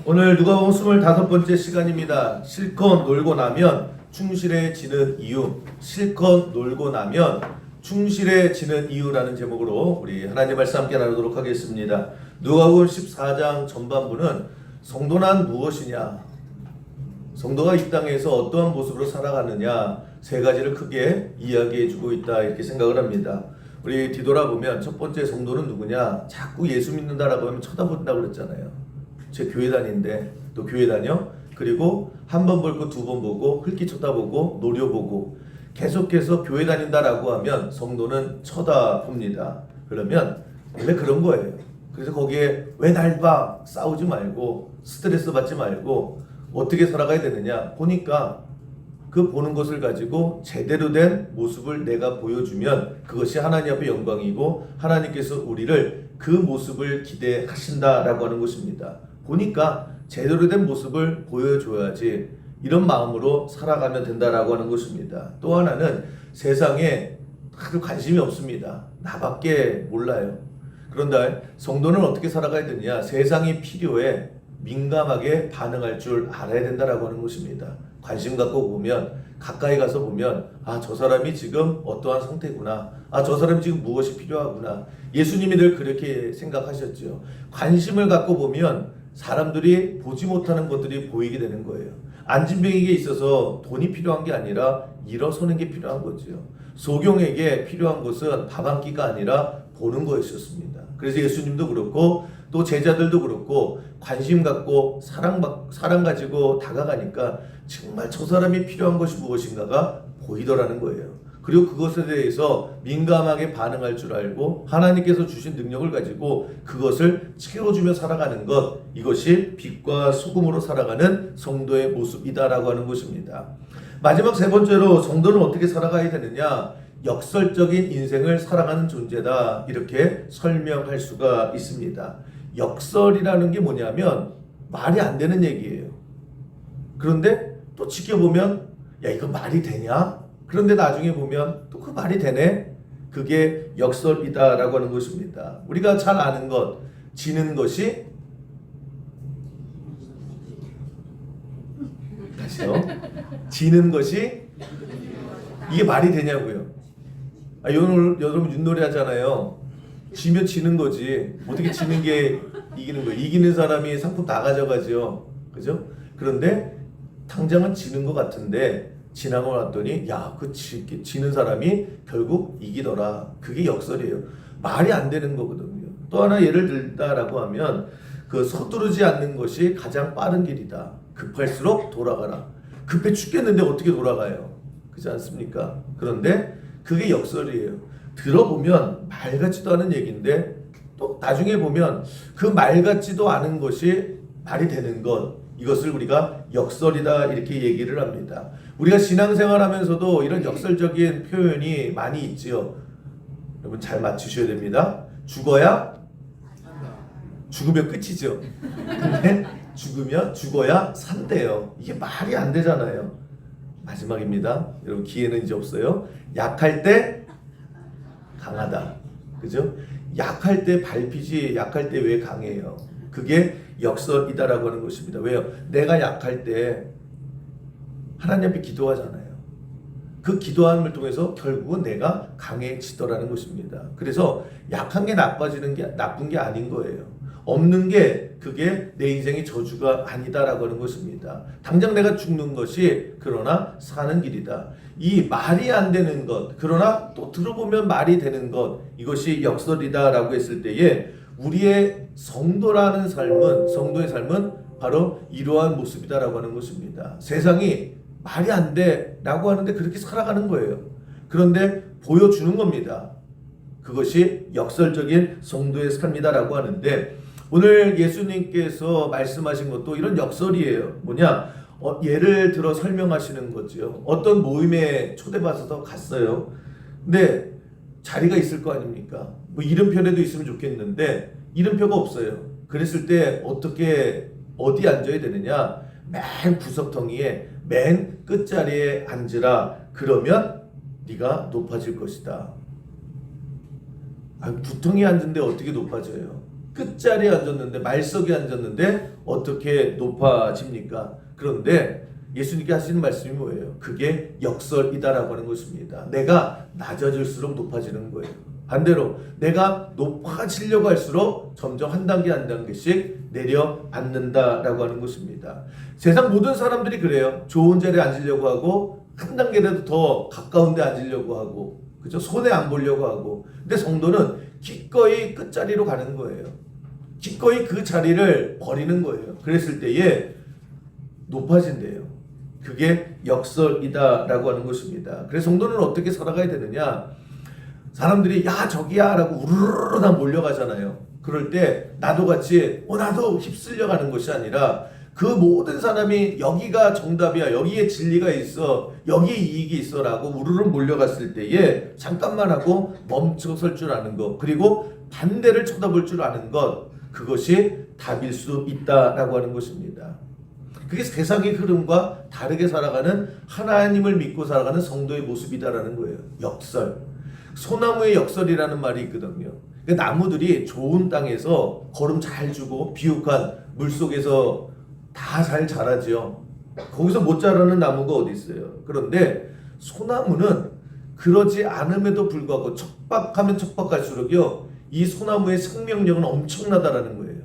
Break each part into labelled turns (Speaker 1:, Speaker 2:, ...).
Speaker 1: 오늘 누가복음 25번째 시간입니다. 실컷 놀고 나면 충실해지는 이유, 실컷 놀고 나면 충실해지는 이유라는 제목으로 우리 하나님 말씀 함께 나누도록 하겠습니다. 누가복음 14장 전반부는 성도란 무엇이냐, 성도가 이 땅에서 어떠한 모습으로 살아가느냐 세 가지를 크게 이야기해주고 있다 이렇게 생각을 합니다. 우리 뒤돌아보면 첫 번째 성도는 누구냐, 자꾸 예수 믿는다라고 하면 쳐다본다고 그랬잖아요. 제 교회 다니는데 또 교회 다녀? 그리고 한 번 볼 거 두 번 보고 흘끼 쳐다보고 노려보고 계속해서 교회 다닌다라고 하면 성도는 쳐다봅니다. 그러면 원래 그런 거예요. 그래서 거기에 왜 날 봐? 싸우지 말고 스트레스 받지 말고 어떻게 살아가야 되느냐 보니까 그 보는 것을 가지고 제대로 된 모습을 내가 보여주면 그것이 하나님 앞에 영광이고 하나님께서 우리를 그 모습을 기대하신다라고 하는 것입니다. 보니까 제대로 된 모습을 보여줘야지 이런 마음으로 살아가면 된다라고 하는 것입니다. 또 하나는 세상에 하도 관심이 없습니다. 나밖에 몰라요. 그런데 성도는 어떻게 살아가야 되느냐, 세상이 필요해 민감하게 반응할 줄 알아야 된다라고 하는 것입니다. 관심 갖고 보면, 가까이 가서 보면 저 사람이 지금 어떠한 상태구나, 저 사람이 지금 무엇이 필요하구나. 예수님이 늘 그렇게 생각하셨죠. 관심을 갖고 보면 사람들이 보지 못하는 것들이 보이게 되는 거예요. 안진뱅이에게 있어서 돈이 필요한 게 아니라 일어서는 게 필요한 거죠. 소경에게 필요한 것은 밥 한 끼가 아니라 보는 거였었습니다. 그래서 예수님도 그렇고 또 제자들도 그렇고 관심 갖고 사랑 가지고 다가가니까 정말 저 사람이 필요한 것이 무엇인가가 보이더라는 거예요. 그리고 그것에 대해서 민감하게 반응할 줄 알고 하나님께서 주신 능력을 가지고 그것을 채워주며 살아가는 것, 이것이 빛과 소금으로 살아가는 성도의 모습이다라고 하는 것입니다. 마지막 세 번째로 성도는 어떻게 살아가야 되느냐, 역설적인 인생을 살아가는 존재다 이렇게 설명할 수가 있습니다. 역설이라는 게 뭐냐면 말이 안 되는 얘기예요. 그런데 또 지켜보면 야 이거 말이 되냐? 그런데 나중에 보면 또 그 말이 되네? 그게 역설이다라고 하는 것입니다. 우리가 잘 아는 것, 지는 것이 다시요. 지는 것이 이게 말이 되냐고요. 여러분 윷놀이 하잖아요. 지면 지는 거지. 어떻게 지는 게 이기는 거예요? 이기는 사람이 상품 다 가져가죠. 그죠? 그런데 당장은 지는 것 같은데 지나고 났더니 그 지는 사람이 결국 이기더라. 그게 역설이에요. 말이 안 되는 거거든요. 또 하나 예를 들다라고 하면 그 서두르지 않는 것이 가장 빠른 길이다. 급할수록 돌아가라. 급해 죽겠는데 어떻게 돌아가요? 그렇지 않습니까? 그런데 그게 역설이에요. 들어보면 말 같지도 않은 얘기인데 또 나중에 보면 그 말 같지도 않은 것이 말이 되는 것, 이것을 우리가 역설이다 이렇게 얘기를 합니다. 우리가 신앙생활 하면서도 이런 역설적인 표현이 많이 있지요. 여러분 잘 맞추셔야 됩니다. 죽으면 끝이죠. 근데 죽어야 산대요. 이게 말이 안 되잖아요. 마지막입니다. 여러분 기회는 이제 없어요. 약할 때 강하다. 그죠? 약할 때 밟히지 약할 때 왜 강해요? 그게 역설이다라고 하는 것입니다. 왜요? 내가 약할 때 하나님 앞에 기도하잖아요. 그 기도함을 통해서 결국은 내가 강해지더라는 것입니다. 그래서 약한 게 나쁜 게 아닌 거예요. 없는 게 그게 내 인생의 저주가 아니다라고 하는 것입니다. 당장 내가 죽는 것이 그러나 사는 길이다. 이 말이 안 되는 것, 그러나 또 들어보면 말이 되는 것, 이것이 역설이다라고 했을 때에 우리의 성도의 삶은 바로 이러한 모습이다라고 하는 것입니다. 세상이 말이 안 돼라고 하는데 그렇게 살아가는 거예요. 그런데 보여주는 겁니다. 그것이 역설적인 성도의 삶이다라고 하는데 오늘 예수님께서 말씀하신 것도 이런 역설이에요. 뭐냐? 예를 들어 설명하시는 거죠. 어떤 모임에 초대받아서 갔어요. 근데 자리가 있을 거 아닙니까? 뭐 이름표라도 있으면 좋겠는데 이름표가 없어요. 그랬을 때 어디 앉아야 되느냐? 맨 구석텅이에 맨 끝자리에 앉으라. 그러면 네가 높아질 것이다. 두텅이 앉은데 어떻게 높아져요? 끝자리에 앉았는데, 말석에 앉았는데 어떻게 높아집니까? 그런데 예수님께 하시는 말씀이 뭐예요? 그게 역설이다라고 하는 것입니다. 내가 낮아질수록 높아지는 거예요. 반대로 내가 높아지려고 할수록 점점 한 단계 한 단계씩 내려앉는다라고 하는 것입니다. 세상 모든 사람들이 그래요. 좋은 자리에 앉으려고 하고 한 단계라도 더 가까운 데 앉으려고 하고, 그죠? 손해 안 보려고 하고. 근데 성도는 기꺼이 끝자리로 가는 거예요. 기꺼이 그 자리를 버리는 거예요. 그랬을 때에 높아진대요. 그게 역설이다라고 하는 것입니다. 그래서 성도는 어떻게 살아가야 되느냐? 사람들이 야 저기야 라고 우르르르 다 몰려가잖아요. 그럴 때 나도 같이 나도 휩쓸려 가는 것이 아니라 그 모든 사람이 여기가 정답이야, 여기에 진리가 있어, 여기에 이익이 있어 라고 우르르 몰려갔을 때에 잠깐만 하고 멈춰설 줄 아는 것, 그리고 반대를 쳐다볼 줄 아는 것, 그것이 답일 수 있다라고 하는 것입니다. 그게 세상의 흐름과 다르게 살아가는, 하나님을 믿고 살아가는 성도의 모습이다라는 거예요. 역설. 소나무의 역설이라는 말이 있거든요. 나무들이 좋은 땅에서 거름 잘 주고 비옥한 물속에서 다 잘 자라죠. 거기서 못 자라는 나무가 어디 있어요. 그런데 소나무는 그러지 않음에도 불구하고 척박하면 척박할수록요, 이 소나무의 생명력은 엄청나다라는 거예요.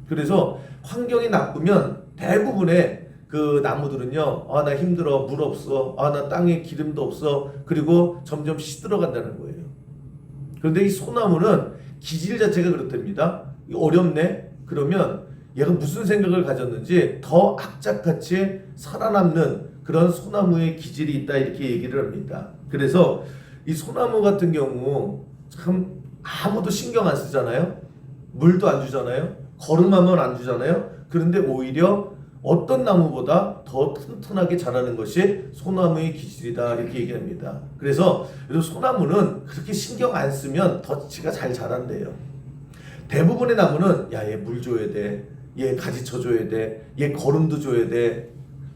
Speaker 1: 그래서 환경이 나쁘면 대부분의 그 나무들은요, 나 힘들어, 물 없어, 나 땅에 기름도 없어, 그리고 점점 시들어간다는 거예요. 그런데 이 소나무는 기질 자체가 그렇답니다. 어렵네? 그러면 얘가 무슨 생각을 가졌는지 더 악착같이 살아남는 그런 소나무의 기질이 있다, 이렇게 얘기를 합니다. 그래서 이 소나무 같은 경우 참 아무도 신경 안 쓰잖아요. 물도 안 주잖아요. 거름하면 안 주잖아요. 그런데 오히려 어떤 나무보다 더 튼튼하게 자라는 것이 소나무의 기질이다, 이렇게 얘기합니다. 그래서 소나무는 그렇게 신경 안 쓰면 덫지가 잘 자란대요. 대부분의 나무는 얘 물 줘야 돼, 얘 가지 쳐줘야 돼, 얘 거름도 줘야 돼.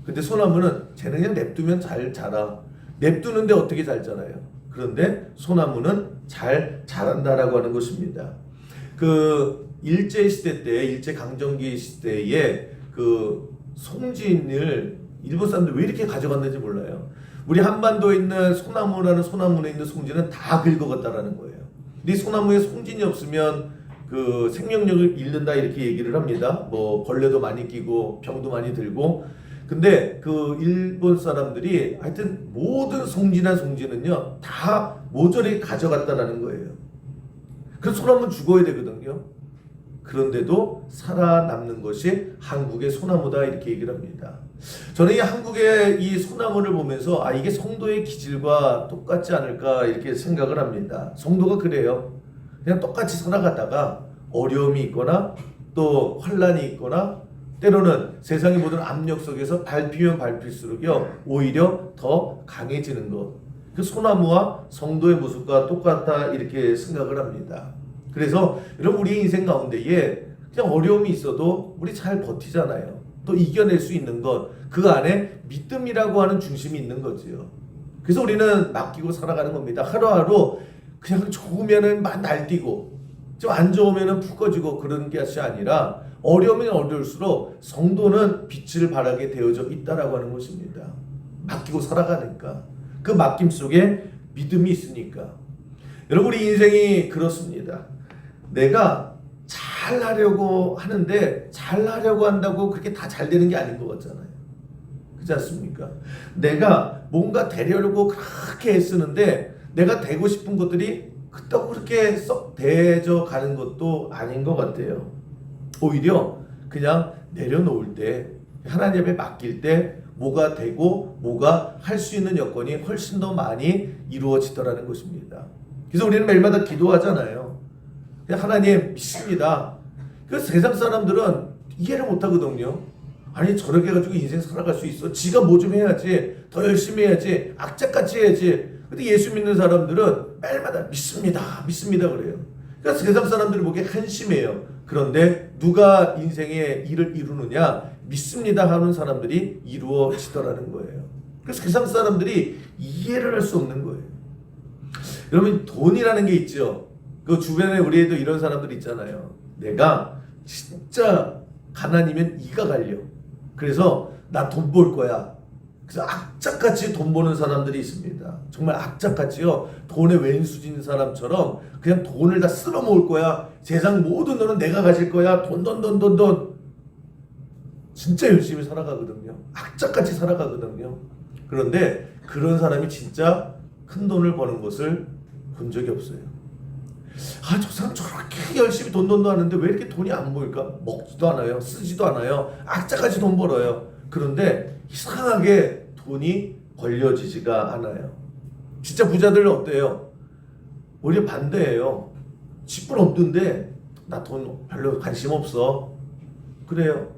Speaker 1: 근데 소나무는 쟤는 그냥 냅두면 잘 자라. 냅두는데 어떻게 잘 자라요? 그런데 소나무는 잘 자란다라고 하는 것입니다. 그 일제시대 때, 일제강점기 시대에 그 송진을 일본 사람들 왜 이렇게 가져갔는지 몰라요. 우리 한반도에 있는 소나무라는 소나무에 있는 송진은 다 긁어갔다라는 거예요. 근데 이 소나무에 송진이 없으면 그 생명력을 잃는다, 이렇게 얘기를 합니다. 뭐 벌레도 많이 끼고 병도 많이 들고. 근데 그 일본 사람들이 하여튼 모든 송진한 송진은요 다 모조리 가져갔다라는 거예요. 그래서 소나무는 죽어야 되거든요. 그런데도 살아남는 것이 한국의 소나무다, 이렇게 얘기를 합니다. 저는 이 한국의 이 소나무를 보면서 이게 성도의 기질과 똑같지 않을까, 이렇게 생각을 합니다. 성도가 그래요. 그냥 똑같이 살아가다가 어려움이 있거나 또 환란이 있거나 때로는 세상의 모든 압력 속에서 밟히면 밟힐수록요 오히려 더 강해지는 것, 그 소나무와 성도의 모습과 똑같다, 이렇게 생각을 합니다. 그래서 여러분, 우리 인생 가운데에 그냥 어려움이 있어도 우리 잘 버티잖아요. 또 이겨낼 수 있는 것, 그 안에 믿음이라고 하는 중심이 있는 거지요. 그래서 우리는 맡기고 살아가는 겁니다. 하루하루 그냥 좋으면은 막 날뛰고 좀 안 좋으면은 푹 꺼지고 그런 것이 아니라 어려우면 어려울수록 성도는 빛을 발하게 되어져 있다라고 하는 것입니다. 맡기고 살아가니까, 그 맡김 속에 믿음이 있으니까. 여러분, 우리 인생이 그렇습니다. 내가 잘하려고 하는데 잘하려고 한다고 그렇게 다 잘 되는 게 아닌 것 같잖아요. 그렇지 않습니까? 내가 뭔가 되려고 그렇게 애쓰는데 내가 되고 싶은 것들이 그렇게 썩 되져 가는 것도 아닌 것 같아요. 오히려 그냥 내려놓을 때, 하나님 앞에 맡길 때 뭐가 되고 뭐가 할 수 있는 여건이 훨씬 더 많이 이루어지더라는 것입니다. 그래서 우리는 매일마다 기도하잖아요. 하나님 믿습니다. 그 세상 사람들은 이해를 못하거든요. 아니 저렇게 해가지고 인생 살아갈 수 있어? 지가 뭐 좀 해야지, 더 열심히 해야지, 악착같이 해야지. 근데 예수 믿는 사람들은 매일마다 믿습니다, 믿습니다 그래요. 그러니까 세상 사람들이 보기에 한심해요. 그런데 누가 인생의 일을 이루느냐? 믿습니다 하는 사람들이 이루어지더라는 거예요. 그래서 세상 사람들이 이해를 할 수 없는 거예요. 여러분, 돈이라는 게 있죠. 그 주변에 우리에도 이런 사람들 있잖아요. 내가 진짜 가난이면 이가 갈려. 그래서 나 돈 벌 거야. 그래서 악착같이 돈 버는 사람들이 있습니다. 정말 악착같이요. 돈에 왼수진 사람처럼 그냥 돈을 다 쓸어 모을 거야. 세상 모든 돈은 내가 가질 거야. 돈. 진짜 열심히 살아가거든요. 악착같이 살아가거든요. 그런데 그런 사람이 진짜 큰 돈을 버는 것을 본 적이 없어요. 아, 저 사람 저렇게 열심히 돈도 하는데 왜 이렇게 돈이 안 모일까? 먹지도 않아요. 쓰지도 않아요. 악착같이 돈 벌어요. 그런데 이상하게 돈이 벌려지지가 않아요. 진짜 부자들은 어때요? 오히려 반대예요. 10분 없는데 나 돈 별로 관심 없어. 그래요.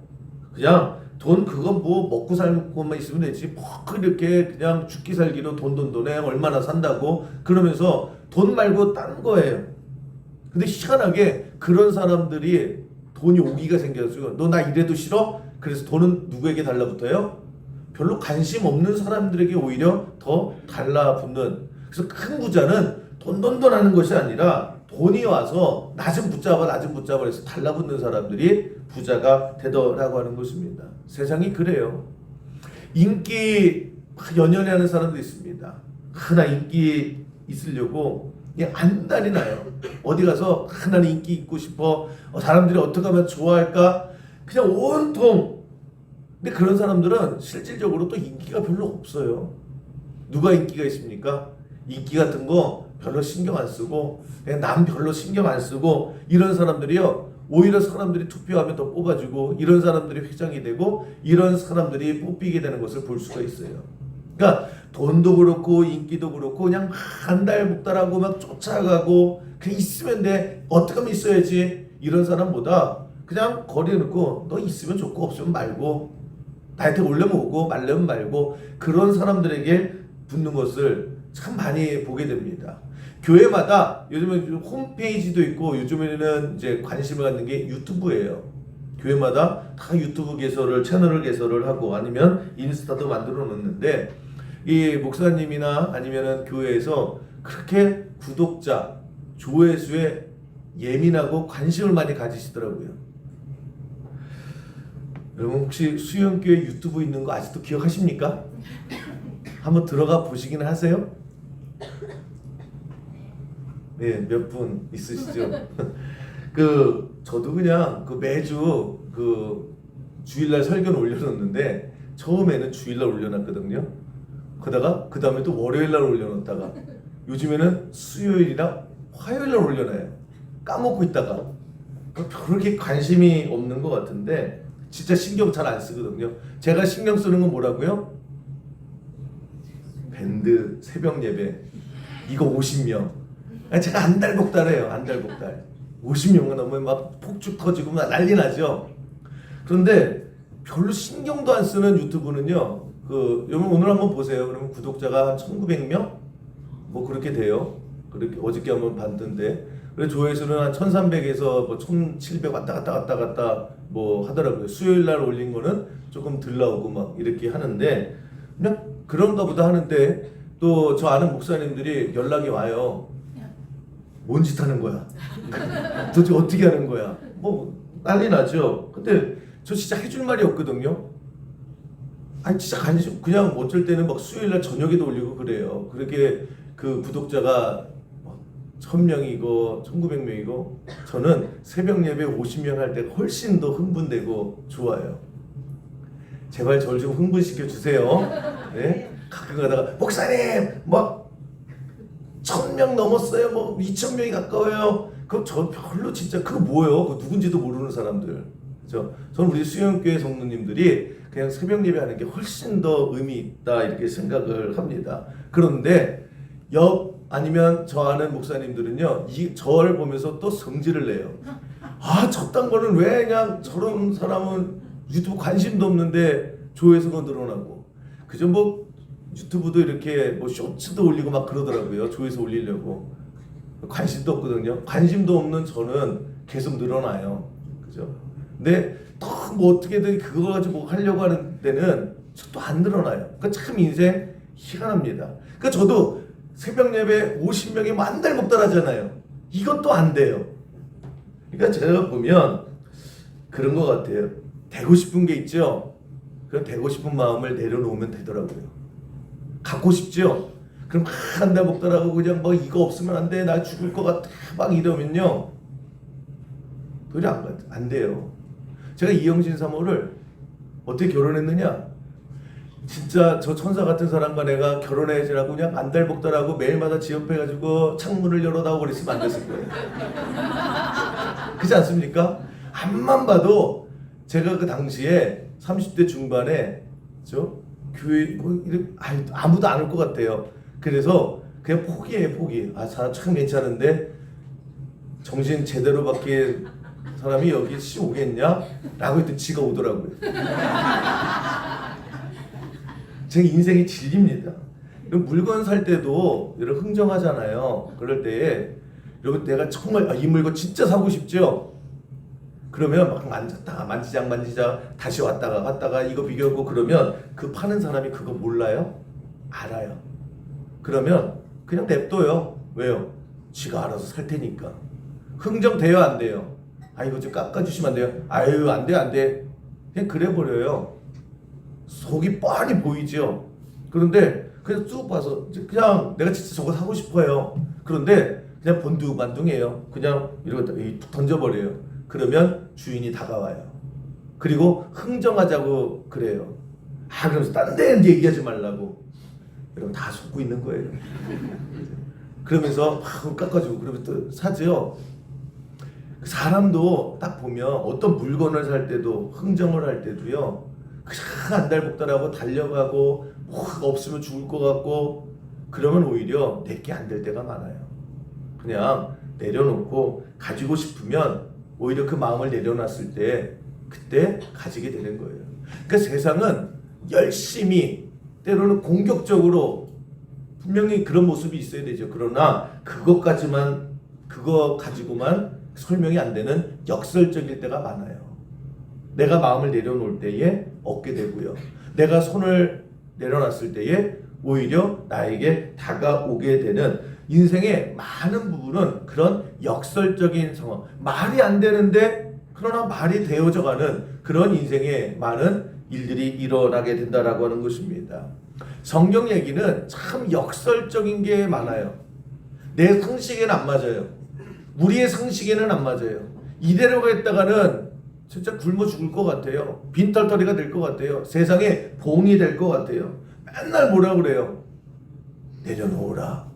Speaker 1: 그냥 돈 그건 뭐 먹고 살 것만 있으면 되지. 뭐 이렇게 그냥 죽기 살기로 돈에 얼마나 산다고 그러면서 돈 말고 딴 거예요. 근데 희한하게 그런 사람들이 돈이 오기가 생겨서 너 나 이래도 싫어? 그래서 돈은 누구에게 달라붙어요? 별로 관심 없는 사람들에게 오히려 더 달라붙는. 그래서 큰 부자는 돈 하는 것이 아니라 돈이 와서 나 좀 붙잡아 해서 달라붙는 사람들이 부자가 되더라고 하는 것입니다. 세상이 그래요. 인기 연연해 하는 사람도 있습니다. 하나 인기 있으려고 그냥 안달이 나요. 어디 가서 나는 인기 있고 싶어. 사람들이 어떻게 하면 좋아할까? 그냥 온통. 근데 그런 사람들은 실질적으로 또 인기가 별로 없어요. 누가 인기가 있습니까? 인기 같은 거 별로 신경 안 쓰고 그냥 남 별로 신경 안 쓰고 이런 사람들이요. 오히려 사람들이 투표하면 더 뽑아주고 이런 사람들이 회장이 되고 이런 사람들이 뽑히게 되는 것을 볼 수가 있어요. 그러니까 돈도 그렇고 인기도 그렇고 그냥 한달복달하고 막 쫓아가고 그냥 있으면 돼. 어떻게 하면 있어야지. 이런 사람보다 그냥 거리에 놓고 너 있으면 좋고 없으면 말고 나한테 올려면 오고 말려면 말고 그런 사람들에게 붙는 것을 참 많이 보게 됩니다. 교회마다 요즘은 홈페이지도 있고 요즘에는 이제 관심을 갖는 게 유튜브예요. 교회마다 다 유튜브 채널을 개설을 하고 아니면 인스타도 만들어 놓는데 이 목사님이나 아니면은 교회에서 그렇게 구독자, 조회수에 예민하고 관심을 많이 가지시더라고요. 여러분 혹시 수영교회 유튜브 있는 거 아직도 기억하십니까? 한번 들어가 보시긴 하세요? 네, 몇 분 있으시죠? 저도 그냥 매주 주일날 설교는 올려놓는데 처음에는 주일날 올려놨거든요. 그러다가 그 다음에 또 월요일날 올려놓다가 요즘에는 수요일이나 화요일날 올려놔요. 까먹고 있다가 그렇게 관심이 없는 것 같은데 진짜 신경 잘 안 쓰거든요. 제가 신경 쓰는 건 뭐라고요? 밴드 새벽 예배 이거 50명. 제가 안달복달해요. 50명은 넘으면 막 폭죽 터지고 막 난리 나죠. 그런데 별로 신경도 안 쓰는 유튜브는요. 여러분 오늘 한번 보세요. 그러면 구독자가 한 1900명? 뭐 그렇게 돼요. 그렇게 어저께 한번 봤던데. 그래서 조회수는 한 1300에서 뭐 1700 왔다 갔다 뭐 하더라고요. 수요일 날 올린 거는 조금 덜 나오고 막 이렇게 하는데 그냥 그런가 보다 하는데 또 저 아는 목사님들이 연락이 와요. 뭔 짓 하는 거야? 도대체 어떻게 하는 거야? 뭐 난리 나죠. 근데 저 진짜 해줄 말이 없거든요. 아니 진짜 관심 그냥 어쩔 때는 막 수요일날 저녁에도 올리고 그래요. 그렇게 그 구독자가 1000명이고 1900명이고 저는 새벽 예배 50명 할 때 훨씬 더 흥분되고 좋아요. 제발 저를 좀 흥분시켜 주세요. 네? 가끔 가다가 목사님 막 1000명 넘었어요. 뭐 2000명이 가까워요. 그럼 저 별로 진짜 그거 뭐예요? 그거 누군지도 모르는 사람들. 그죠? 저는 우리 수영교회 성도님들이 그냥 새벽 예배하는 게 훨씬 더 의미 있다 이렇게 생각을 합니다. 그런데 아니면 저 아는 목사님들은요 저를 보면서 또 성질을 내요. 저딴 거는 왜 그냥 저런 사람은 유튜브 관심도 없는데 조회수가 늘어나고 그저 뭐 유튜브도 이렇게 뭐 쇼츠도 올리고 막 그러더라고요. 조회수 올리려고 관심도 없거든요. 관심도 없는 저는 계속 늘어나요. 그죠? 근데 또 뭐 어떻게든 그거 가지고 하려고 하는 데는 또 안 늘어나요. 그러니까 참 인생 희한합니다. 그러니까 저도 새벽 예배 50명이 만달 먹달하잖아요. 이것도 안 돼요. 그러니까 제가 보면 그런 것 같아요. 되고 싶은 게 있죠. 그럼 되고 싶은 마음을 내려놓으면 되더라고요. 갖고 싶죠. 그럼 막 한 달 먹더라고 그냥 뭐 이거 없으면 안 돼, 나 죽을 것 같아 막 이러면요 도저히 안 돼요. 제가 이영신 사모를 어떻게 결혼했느냐? 진짜 저 천사 같은 사람과 내가 결혼해지라고 그냥 한 달 먹더라고 매일마다 지 옆에 가지고 창문을 열어다오 그랬으면 안 됐을 거예요. 그렇지 않습니까? 앞만 봐도 제가 그 당시에 30대 중반에 저 교회 뭐 아무도 안 올 것 같아요. 그래서 그냥 포기. 아, 사람 참 괜찮은데 정신 제대로 밖에 사람이 여기 오겠냐? 라고 했더니 지가 오더라고요. 제 인생이 질립니다. 물건 살 때도 여러분 흥정하잖아요. 그럴 때 여러분 내가 정말 이 물건 진짜 사고 싶죠? 그러면 막 만졌다가 만지작 다시 왔다가 이거 비교하고 그러면 그 파는 사람이 그거 몰라요? 알아요. 그러면 그냥 냅둬요. 왜요? 지가 알아서 살 테니까. 흥정돼요 안 돼요? 아 이거 좀 깎아주시면 안 돼요? 아유 안 돼. 그냥 그래 버려요. 속이 뻔히 보이죠. 그런데 그냥 쭉 봐서 그냥 내가 진짜 저거 사고 싶어요. 그런데 그냥 본두만둥해요. 그냥 이러고 던져버려요. 그러면 주인이 다가와요. 그리고 흥정하자고 그래요. 아 그러면서 딴 데는 얘기하지 말라고. 여러분 다 속고 있는 거예요. 그러면서 막 깎아주고 그러면 또 사죠. 사람도 딱 보면 어떤 물건을 살 때도 흥정을 할 때도요. 그냥 한 달 먹더라고 달려가고 뭐 없으면 죽을 것 같고 그러면 오히려 내게 안 될 때가 많아요. 그냥 내려놓고 가지고 싶으면 오히려 그 마음을 내려놨을 때 그때 가지게 되는 거예요. 그러니까 세상은 열심히 때로는 공격적으로 분명히 그런 모습이 있어야 되죠. 그러나 그거 가지고만 설명이 안 되는 역설적일 때가 많아요. 내가 마음을 내려놓을 때에 얻게 되고요. 내가 손을 내려놨을 때에 오히려 나에게 다가오게 되는 인생의 많은 부분은 그런 역설적인 상황, 말이 안 되는데 그러나 말이 되어져가는 그런 인생의 많은 일들이 일어나게 된다라고 하는 것입니다. 성경 얘기는 참 역설적인 게 많아요. 내 상식에는 안 맞아요. 우리의 상식에는 안 맞아요. 이대로 갔다가는 진짜 굶어 죽을 것 같아요. 빈털터리가 될 것 같아요. 세상에 봉이 될 것 같아요. 맨날 뭐라 그래요? 내려놓으라.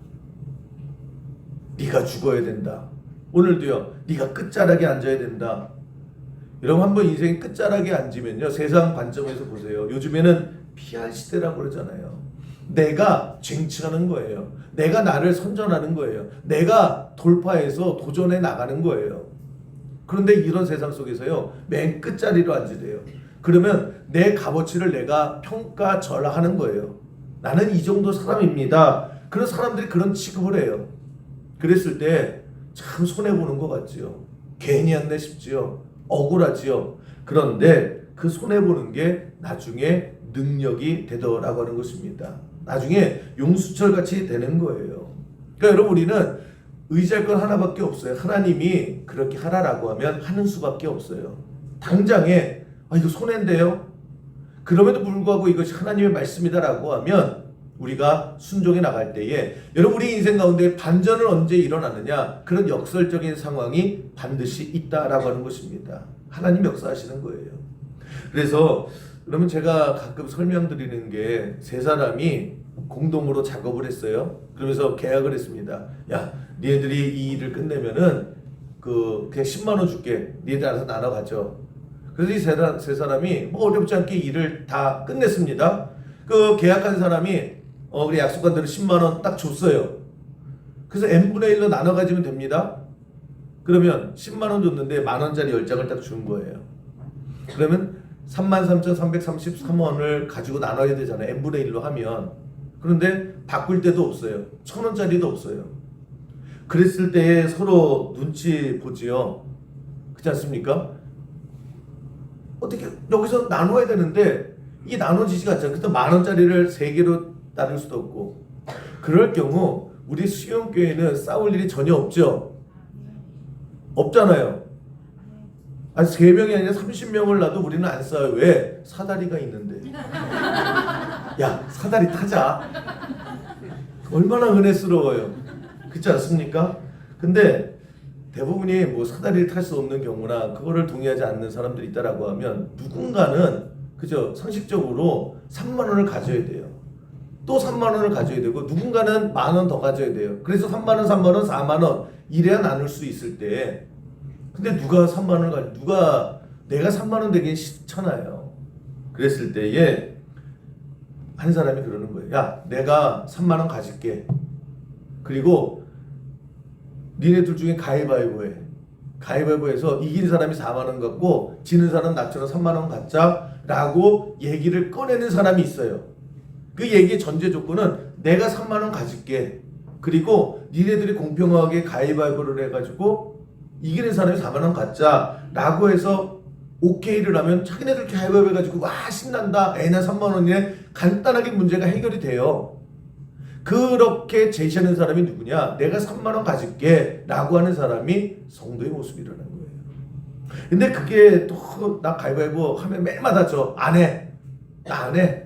Speaker 1: 네가 죽어야 된다. 오늘도요. 네가 끝자락에 앉아야 된다. 여러분 한번 인생이 끝자락에 앉으면요. 세상 관점에서 보세요. 요즘에는 PR 시대라고 그러잖아요. 내가 쟁취하는 거예요. 내가 나를 선전하는 거예요. 내가 돌파해서 도전해 나가는 거예요. 그런데 이런 세상 속에서요. 맨 끝자리로 앉으래요. 그러면 내 값어치를 내가 평가절하하는 거예요. 나는 이 정도 사람입니다. 그런 사람들이 그런 취급을 해요. 그랬을 때 참 손해보는 것 같지요. 괜히 했네 싶지요. 억울하지요. 그런데 그 손해보는 게 나중에 능력이 되더라고 하는 것입니다. 나중에 용수철같이 되는 거예요. 그러니까 여러분 우리는 의지할 건 하나밖에 없어요. 하나님이 그렇게 하라라고 하면 하는 수밖에 없어요. 당장에 이거 손해인데요. 그럼에도 불구하고 이것이 하나님의 말씀이다라고 하면 우리가 순종해 나갈 때에 여러분 우리 인생 가운데 반전은 언제 일어나느냐? 그런 역설적인 상황이 반드시 있다라고 하는 것입니다. 하나님 역사하시는 거예요. 그래서 그러면 제가 가끔 설명드리는 게 세 사람이 공동으로 작업을 했어요. 그러면서 계약을 했습니다. 야, 니네들이 이 일을 끝내면은 그냥 10만 원 줄게. 니네들 알아서 나눠 가져. 그래서 이 세 사람이 뭐 어렵지 않게 일을 다 끝냈습니다. 그 계약한 사람이 그래 약속한 대로 10만 원 딱 줬어요. 그래서 n분의 1로 나눠 가지면 됩니다. 그러면 10만 원 줬는데 만 원짜리 10장을 딱 준 거예요. 그러면 33,333원을 가지고 나눠야 되잖아요. n분의 1로 하면. 그런데 바꿀 데도 없어요. 1,000원짜리도 없어요. 그랬을 때에 서로 눈치 보지요. 그렇지 않습니까? 어떻게 여기서 나눠야 되는데 이게 나눠지지가 않잖아요. 그때 만 원짜리를 3개로 나눌 수도 없고. 그럴 경우 우리 수용교회는 싸울 일이 전혀 없죠. 없잖아요. 아니 3명이 아니라 30명을 놔도 우리는 안 싸요. 왜? 사다리가 있는데. 야, 사다리 타자. 얼마나 은혜스러워요. 그렇지 않습니까? 근데 대부분이 뭐 사다리를 탈 수 없는 경우나 그거를 동의하지 않는 사람들이 있다라고 하면 누군가는 그죠? 상식적으로 3만 원을 가져야 돼요. 또 3만 원을 가져야 되고 누군가는 10,000원 더 가져야 돼요. 그래서 3만 원, 3만 원, 4만 원 이래야 나눌 수 있을 때 근데 누가 3만 원을 누가 내가 3만 원 되긴 싫잖아요. 그랬을 때에 한 사람이 그러는 거예요. 야, 내가 3만 원 가질게. 그리고 니네들 중에 가위바위보 해. 가위바위보해서 이긴 사람이 4만 원 갖고 지는 사람 나처럼 3만 원 갖자라고 얘기를 꺼내는 사람이 있어요. 그 얘기의 전제 조건은 내가 3만 원 가질게. 그리고 니네들이 공평하게 가위바위보를 해가지고 이기는 사람이 4만 원 갖자라고 해서 오케이를 하면 자기네들 가위바위보 해가지고 와 신난다. 애나 3만 원이네. 간단하게 문제가 해결이 돼요. 그렇게 제시하는 사람이 누구냐? 내가 3만 원 가질게 라고 하는 사람이 성도의 모습이라는 거예요. 근데 그게 또 나 가위바위보 하면 매일마다 안 해. 나 안 해.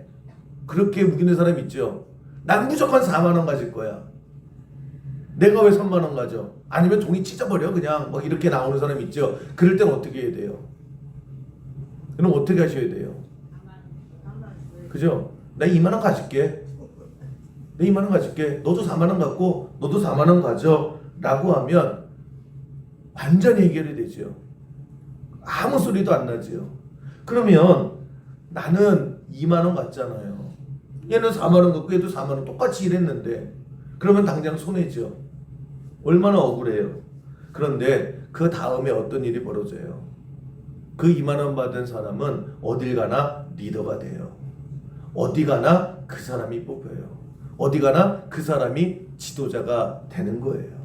Speaker 1: 그렇게 우기는 사람이 있죠. 난 무조건 4만 원 가질 거야. 내가 왜 3만 원 가져? 아니면 종이 찢어버려 그냥 뭐 이렇게 나오는 사람이 있죠. 그럴 땐 어떻게 해야 돼요? 그럼 어떻게 하셔야 돼요? 그죠? 나 2만 원 가질게. 내 2만 원 가질게. 너도 4만 원 갖고 너도 4만 원 가져 라고 하면 완전히 해결이 되죠. 아무 소리도 안 나지요. 그러면 나는 2만 원 갖잖아요. 얘는 4만 원 갖고 얘도 4만 원 똑같이 일했는데 그러면 당장 손해죠. 얼마나 억울해요. 그런데 그 다음에 어떤 일이 벌어져요. 그 2만 원 받은 사람은 어딜 가나 리더가 돼요. 어디 가나 그 사람이 뽑혀요. 어디 가나 그 사람이 지도자가 되는 거예요.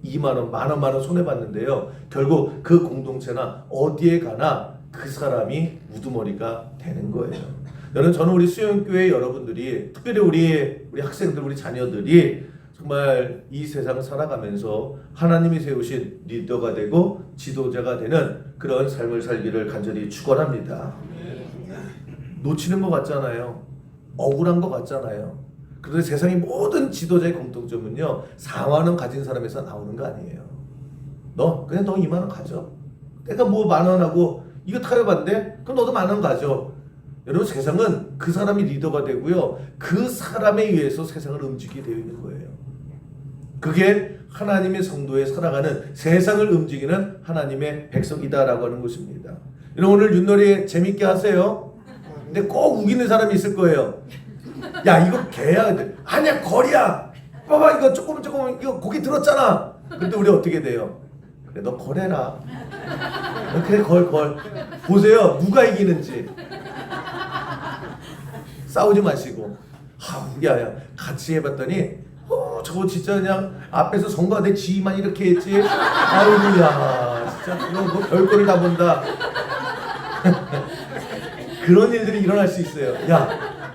Speaker 1: 2만 원, 만 원 손해봤는데요. 결국 그 공동체나 어디에 가나 그 사람이 우두머리가 되는 거예요. 저는 우리 수영교회 여러분들이 특별히 우리 학생들, 우리 자녀들이 정말 이 세상을 살아가면서 하나님이 세우신 리더가 되고 지도자가 되는 그런 삶을 살기를 간절히 축원합니다. 놓치는 것 같잖아요. 억울한 것 같잖아요. 그런데 세상의 모든 지도자의 공통점은요. 4만 원 가진 사람에서 나오는 거 아니에요. 그냥 너 2만 원 가져. 내가 뭐 10,000원 하고 이거 타협한대? 그럼 너도 10,000원 가져. 여러분 세상은 그 사람이 리더가 되고요. 그 사람에 의해서 세상을 움직이게 되어 있는 거예요. 그게 하나님의 성도에 살아가는 세상을 움직이는 하나님의 백성이다라고 하는 것입니다. 여러분 오늘 윷놀이 재밌게 하세요. 근데 꼭 우기는 사람이 있을 거예요. 야 이거 개야. 아니야 거리야. 봐봐 이거 조금 이거 고기 들었잖아. 근데 우리 어떻게 돼요? 그래 너 걸해라. 그래 걸. 보세요 누가 이기는지. 싸우지 마시고 야 같이 해봤더니 저거 진짜 그냥 앞에서 성가 내 지만 이렇게 했지. 아이고야 진짜 이거 뭐 별거를 다 본다. 그런 일들이 일어날 수 있어요. 야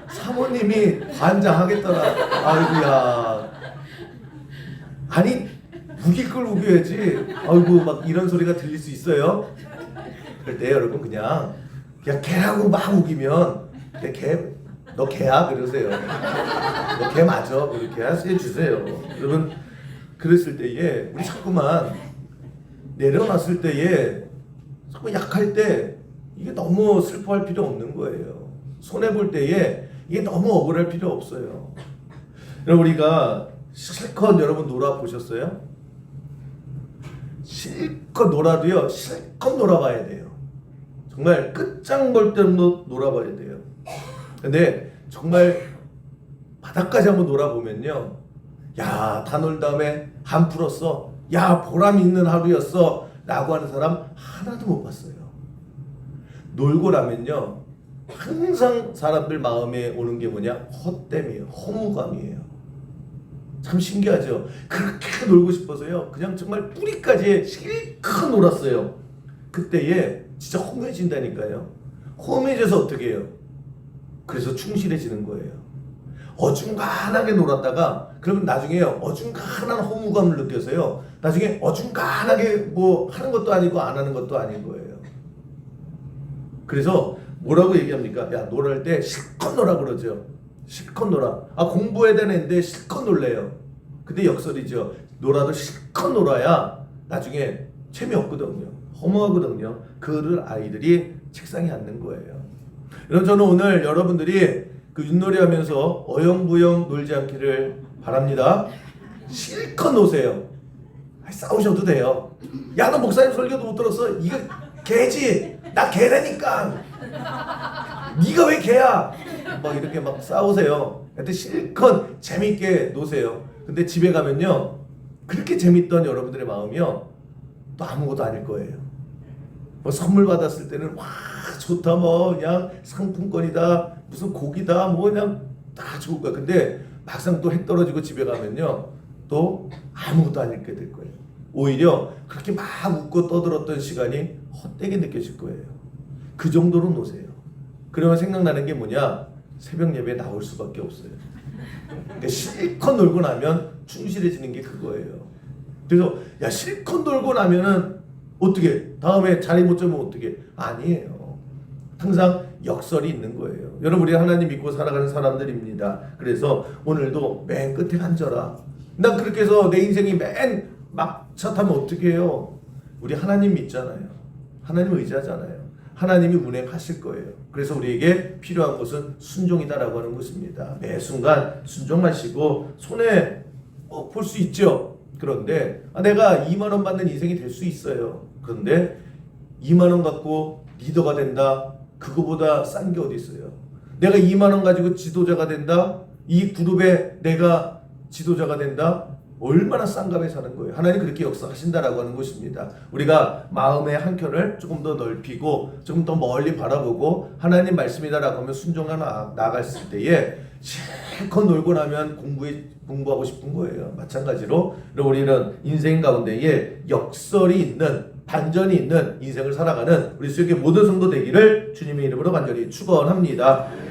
Speaker 1: 사모님이 관장하겠더라. 아이고야 아니 우길 걸 우겨야지. 아이고 막 이런 소리가 들릴 수 있어요. 그럴 때 여러분 그냥 개라고 막 우기면 너 개야? 그러세요. 너 개 맞아? 그렇게 해주세요. 여러분 그랬을 때에 우리 자꾸만 내려놨을 때에 자꾸 약할 때 이게 너무 슬퍼할 필요 없는 거예요. 손해볼 때에 이게 너무 억울할 필요 없어요. 여러분 우리가 실컷 여러분 놀아보셨어요? 실컷 놀아도요. 실컷 놀아봐야 돼요. 정말 끝장볼 때도 놀아봐야 돼요. 근데 정말 바닥까지 한번 놀아보면요. 야, 다 놀 다음에 한 풀었어. 야, 보람 있는 하루였어. 라고 하는 사람 하나도 못 봤어요. 놀고 나면요. 항상 사람들 마음에 오는 게 뭐냐? 헛됨이에요. 허무감이에요. 참 신기하죠? 그렇게 놀고 싶어서요. 그냥 정말 뿌리까지 실컷 놀았어요. 그때에 진짜 허무해진다니까요. 허무해져서 어떻게 해요? 그래서 충실해지는 거예요. 어중간하게 놀았다가 그러면 나중에 어중간한 허무감을 느껴서요. 나중에 어중간하게 뭐 하는 것도 아니고 안 하는 것도 아닌 거예요. 그래서 뭐라고 얘기합니까? 야, 놀할 때 실컷 놀아 그러죠. 실컷 놀아. 아, 공부해야 되는데 실컷 놀래요. 근데 역설이죠. 놀아도 실컷 놀아야 나중에 재미없거든요. 허무하거든요. 그를 아이들이 책상에 앉는 거예요. 여러분, 저는 오늘 여러분들이 그 윷놀이 하면서 어영부영 놀지 않기를 바랍니다. 실컷 노세요. 싸우셔도 돼요. 야, 너 목사님 설교도 못 들었어? 이거 개지. 나 개라니까. 네가 왜 개야? 막 이렇게 막 싸우세요. 근데 실컷 재밌게 노세요. 근데 집에 가면요, 그렇게 재밌던 여러분들의 마음이요, 또 아무것도 아닐 거예요. 뭐 선물 받았을 때는 와 좋다, 뭐 그냥 상품권이다, 무슨 고기다, 뭐 그냥 다 좋을 거야. 근데 막상 또 해 떨어지고 집에 가면요, 또 아무것도 아니게 될 거예요. 오히려 그렇게 막 웃고 떠들었던 시간이 헛되게 느껴질 거예요. 그 정도로 노세요. 그러면 생각나는 게 뭐냐? 새벽 예배에 나올 수밖에 없어요. 그러니까 실컷 놀고 나면 충실해지는 게 그거예요. 그래서 야, 실컷 놀고 나면은 어떻게 다음에 자리 못 잡으면 어떻게? 아니에요. 항상 역설이 있는 거예요. 여러분, 우리 하나님 믿고 살아가는 사람들입니다. 그래서 오늘도 맨 끝에 앉아라. 난 그렇게 해서 내 인생이 맨 막차 타면 어떻게 해요? 우리 하나님 믿잖아요. 하나님 의지하잖아요. 하나님이 운행하실 거예요. 그래서 우리에게 필요한 것은 순종이다라고 하는 것입니다. 매 순간 순종하시고 손해 볼 수 있죠. 그런데 내가 2만 원 받는 인생이 될 수 있어요. 그런데 2만 원 갖고 리더가 된다? 그거보다 싼 게 어디 있어요? 내가 2만 원 가지고 지도자가 된다? 이 그룹에 내가 지도자가 된다? 얼마나 싼 값에 사는 거예요. 하나님 그렇게 역사하신다라고 하는 것입니다. 우리가 마음의 한켠을 조금 더 넓히고 조금 더 멀리 바라보고 하나님 말씀이다라고 하면 순종하여 나아갔을 때에 실컷 놀고 나면 공부하고 싶은 거예요. 마찬가지로 우리는 인생 가운데에 역설이 있는, 반전이 있는 인생을 살아가는 우리 수역의 모든 성도 되기를 주님의 이름으로 간절히 축원합니다.